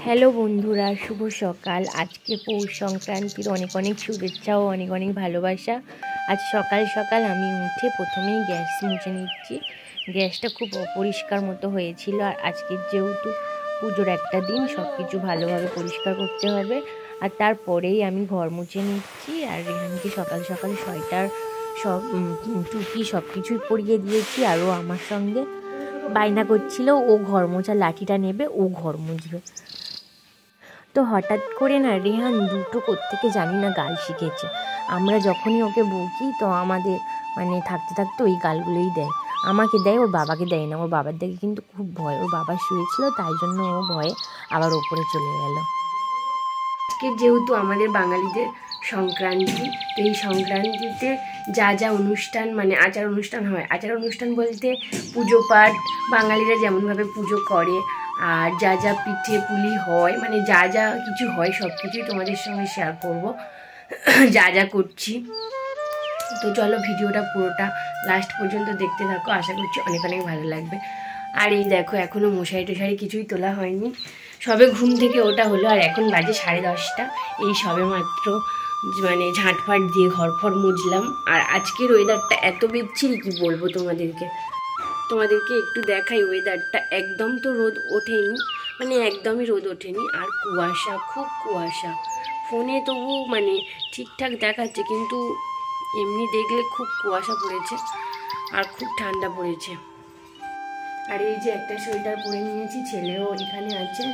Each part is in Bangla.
হ্যালো বন্ধুরা, শুভ সকাল। আজকে পৌষ সংক্রান্তির অনেক অনেক শুভেচ্ছা ও অনেক অনেক ভালোবাসা। আজ সকাল সকাল আমি উঠে প্রথমেই গ্যাস মুছে নিচ্ছি। গ্যাসটা খুব অপরিষ্কার মতো হয়েছিল, আর আজকের যেহেতু পুজোর একটা দিন, সব কিছু ভালোভাবে পরিষ্কার করতে হবে। আর তারপরেই আমি ঘর মুছে নিচ্ছি। আর রেহানকে সকাল সকাল সোয়েটার সব টুপি সব কিছুই পরিয়ে দিয়েছি। আরও আমার সঙ্গে বায়না করছিল ও ঘর মোছার লাঠিটা নেবে, ও ঘর মুছবে। তো হঠাৎ করে না রেহান দুটো কোত্থেকে জানি না গাল শিখেছে। আমরা যখনই ওকে বকি তো আমাদের থাকতে থাকতে ওই গালগুলোই দেয়। আমাকে দেয়, ওর বাবাকে দেয় না। ওর বাবার দিকে কিন্তু খুব ভয়, ওর বাবা শুয়েছিল তাই জন্য ও ভয়ে আবার ওপরে চলে গেল। আজকে যেহেতু আমাদের বাঙালিদের সংক্রান্তি, তো এই সংক্রান্তিতে যা যা অনুষ্ঠান আচার অনুষ্ঠান হয়, আচার অনুষ্ঠান বলতে পুজো পাঠ বাঙালিরা যেমনভাবে পুজো করে, আর যা যা পিঠে পুলি হয়, যা যা কিছু হয় সব কিছুই তোমাদের সঙ্গে শেয়ার করব, যা যা করছি। তো চলো ভিডিওটা পুরোটা লাস্ট পর্যন্ত দেখতে থাকো, আশা করছি অনেক অনেক ভালো লাগবে। আর এই দেখো, এখনও মশারি টশারি কিছুই তোলা হয়নি, সবে ঘুম থেকে ওটা হলো। আর এখন বাজে 10:30। এই সবে মাত্র ঝাঁটফাট দিয়ে ঘরফর মুছলাম। আর আজকের ওয়েদারটা এত বিচ্ছিরি কি বলবো তোমাদেরকে একটু দেখাই ওয়েদারটা। একদম তো রোদ ওঠেনি, একদমই রোদ ওঠেনি, আর কুয়াশা, খুব কুয়াশা। ফোনে তবু ঠিকঠাক দেখাচ্ছে, কিন্তু এমনি দেখলে খুব কুয়াশা পড়েছে আর খুব ঠান্ডা পড়েছে। আর এই যে একটা সোয়েটার পরে নিয়েছি, ছেলেও এখানে আছে।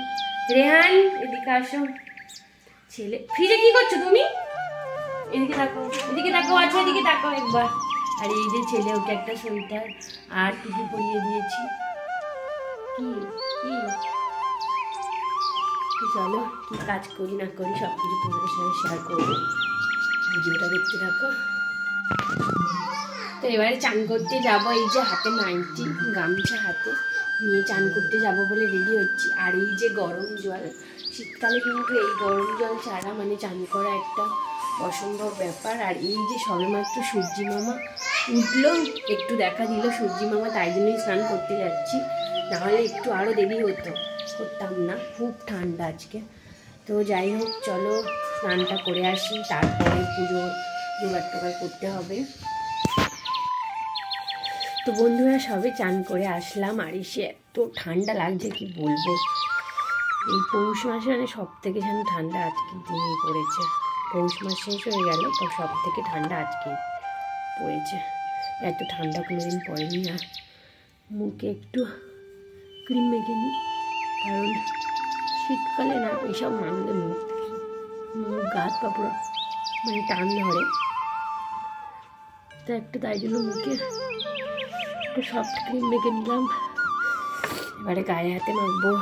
রেহান এদিকে আসো। ছেলে ফ্রিজে কি করছো তুমি? এদিকে তাকাও, এদিকে তাকাও, আছে এদিকে তাকাও একবার। আর এই যে ছেলে, ওকে একটা সোয়েটার আর টুপি পরিয়ে দিয়েছি। চলো কি কাজ করি না করি সব কিছু তোমাদের সঙ্গে শেয়ার করবো, ভিডিওটা দেখতে থাকো। তো এবারে চান করতে যাবো। এই যে হাতে নাইটি, গামছা হাতে নিয়ে চান করতে যাব বলে রেডি হচ্ছি। আর এই যে গরম জল, শীতকালে কিন্তু এই গরম জল ছাড়া চান করা একটা অসম্ভব ব্যাপার। আর এই যে সবেমাত্র সূর্যি মামা উঠলো, একটু দেখা দিল সূর্যি মামা, তাই জন্যই স্নান করতে যাচ্ছি, নাহলে একটু আরও দেরি করতাম না। খুব ঠান্ডা আজকে। তো যাই হোক, চলো স্নানটা করে আসি, তারপরে পুজো জোগাড় টোগাড় করতে হবে। তো বন্ধুরা, সবে চান করে আসলাম, আর এসে এত ঠান্ডা লাগছে কি বলবো। এই পৌষ মাসে সব থেকে যেন ঠান্ডা আজকের দিনেই পড়েছে। পৌষ মাস শেষ হয়ে গেল, তো সব থেকে ঠান্ডা আজকে পড়েছে। এত ঠান্ডা কোনোদিন পড়েনি। আর মুখে একটু ক্রিম মেখে নিই, কারণ শীতকালে না এইসব মানলে মুখ গাছ পা পুরো টান ধরে, তো একটু তাই জন্য মুখে একটু সফট ক্রিম মেখে নিলাম। এবারে গায়ে হাতে মাখবো।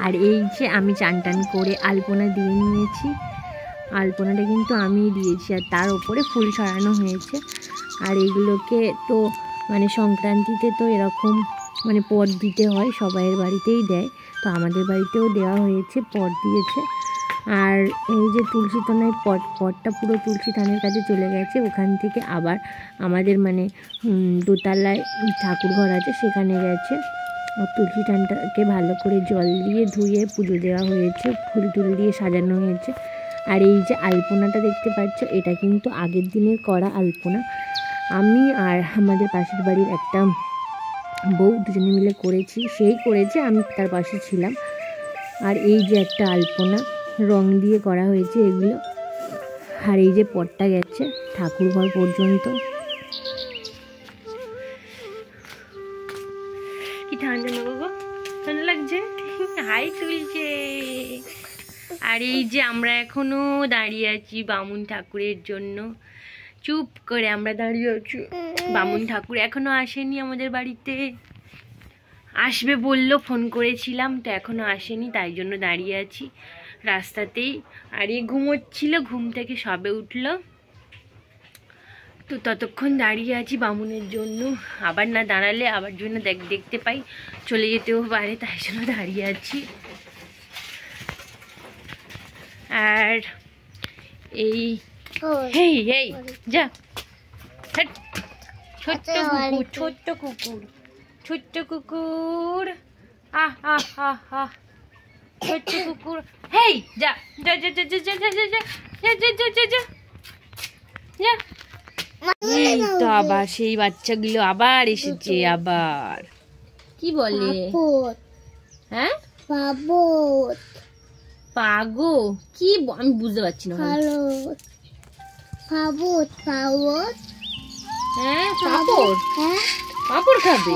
আর এই যে আমি চান টান করে আলপনা দিয়ে নিয়েছি। আলপনাটা কিন্তু আমিই দিয়েছি, আর তার ওপরে ফুল ছড়ানো হয়েছে। আর এইগুলোকে তো সংক্রান্তিতে তো এরকম পট দিতে হয়, সবাইয়ের বাড়িতেই দেয়, তো আমাদের বাড়িতেও দেওয়া হয়েছে, পট দিয়েছে। আর এই যে তুলসী তলায় পটটা পুরো তুলসী থানের কাছে চলে গেছে। ওখান থেকে আবার আমাদের দোতলায় ঠাকুর ঘর আছে, সেখানে গেছে। তুলসী থানটাকে ভালো করে জল দিয়ে ধুয়ে পুজো দেওয়া হয়েছে, ফুল টুল দিয়ে সাজানো হয়েছে। আর এই যে আলপনাটা দেখতে পাচ্ছ, এটা কিন্তু আগের দিনের করা আলপনা। আমি আর আমাদের পাশের বাড়ির একটা বউ দুজনে মিলে করেছি, সেই করেছে, আমি তার পাশে ছিলাম। আর এই যে একটা আলপনা রং দিয়ে করা হয়েছে এগুলো। আর এই যে পটটা গেছে ঠাকুর ঘর পর্যন্ত। কি ঠান্ডা না বাবা, ঠান্ডা লাগছে, হাই তুলছে। আর এই যে আমরা এখনো দাঁড়িয়ে আছি বামুন ঠাকুরের জন্য, চুপ করে আমরা দাঁড়িয়ে আছি। বামুন ঠাকুর এখনো আসেনি আমাদের বাড়িতে, আসবে বললো, ফোন করেছিলাম, তো এখনো আসেনি, তাই জন্য দাঁড়িয়ে আছি রাস্তাতেই। আর এই ঘুমোচ্ছিল, ঘুম থেকে সবে উঠলো, তো ততক্ষণ দাঁড়িয়ে আছি বামুনের জন্য। আবার না দাঁড়ালে আবার জন্য দেখতে পাই চলে যেতেও পারে, তাই জন্য দাঁড়িয়ে আছি। আর এই হেই হেই যা, ছোট্ট কুকুর, ছোট্ট কুকুর, ছোট্ট কুকুর, আহ আহ আহ আহ, ছোট্ট কুকুর, হেই যা যা যা যা যা যা যা যা যা যা যা যা যা যা। এই তো আবার সেই বাচ্চাগুলো আবার এসেছে। আবার কি বলে? হ্যাঁ পাগো কি আমি বুঝতে পারছি না। হ্যাঁ পাপড়, পাপড় খাবে?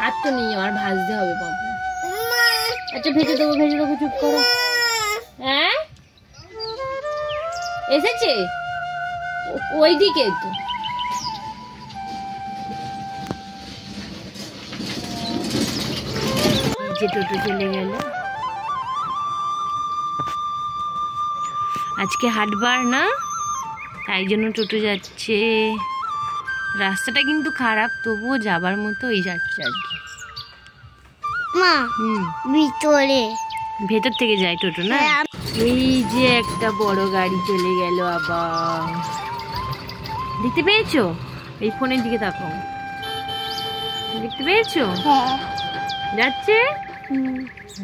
আর তো নেই, আমার ভাজতে হবে পাপড়। আচ্ছা ভেজে দেবো, ভেজে দেবো, চুপ করো। হ্যাঁ এসেছে ওই দিকে তো। যে টোটো চলে গেল। আজকে হাটবার না, তাই জন্য টোটো যাচ্ছে। রাস্তাটা কিন্তু খারাপ, তবুও যাবার মতো এই যাচ্ছে আর কি। ভিতরে ভেতর থেকে যায় টোটো না। এই যে একটা বড় গাড়ি চলে গেল আবার, দেখতে পেয়েছো? এই ফোনের দিকে তাকাও, দেখতে পেয়েছো? যাচ্ছে।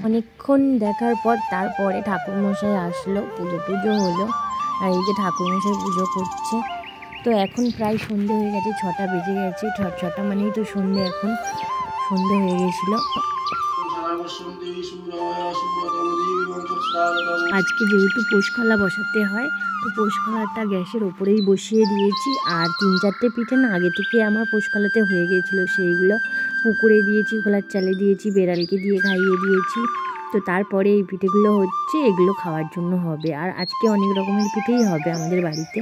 অনেকক্ষণ দেখার পর তারপরে ঠাকুরমশাই আসলো, পুজো টুজো হলো। আর এই যে ঠাকুরমশাই পুজো করছে। তো এখন প্রায় সন্ধে হয়ে গেছে, 6টা বেজে গেছে। 6টা মানেই তো সন্ধে, এখন সন্ধে হয়ে গেছিল। আজকে যেহেতু পোষকলা বসাতে হয়, তো পোষকলাটা গ্যাসের ওপরেই বসিয়ে দিয়েছি। আর 3-4টে পিঠে না আগে থেকে আমার পোষকলাতে হয়ে গিয়েছিলো, সেইগুলো পুকুরে দিয়েছি, খোলার চালে দিয়েছি, বেড়ালকে দিয়ে খাইয়ে দিয়েছি। তো তারপরে এই পিঠেগুলো হচ্ছে, এগুলো খাওয়ার জন্য হবে। আর আজকে অনেক রকমের পিঠেই হবে আমাদের বাড়িতে।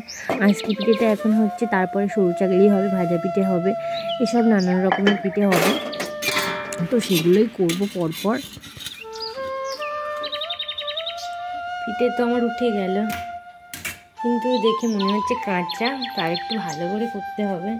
আজকে পিঠেটা এখন হচ্ছে, তারপরে সরু চাকলি হবে, ভাজা পিঠে হবে, এসব নানান রকমের পিঠে হবে। তো সেগুলোই করবো পরপর। পিঠে তো আমার উঠে গেল, কিন্তু দেখে মনে হচ্ছে কাঁচা, তার একটু ভালো করে করতে হবে।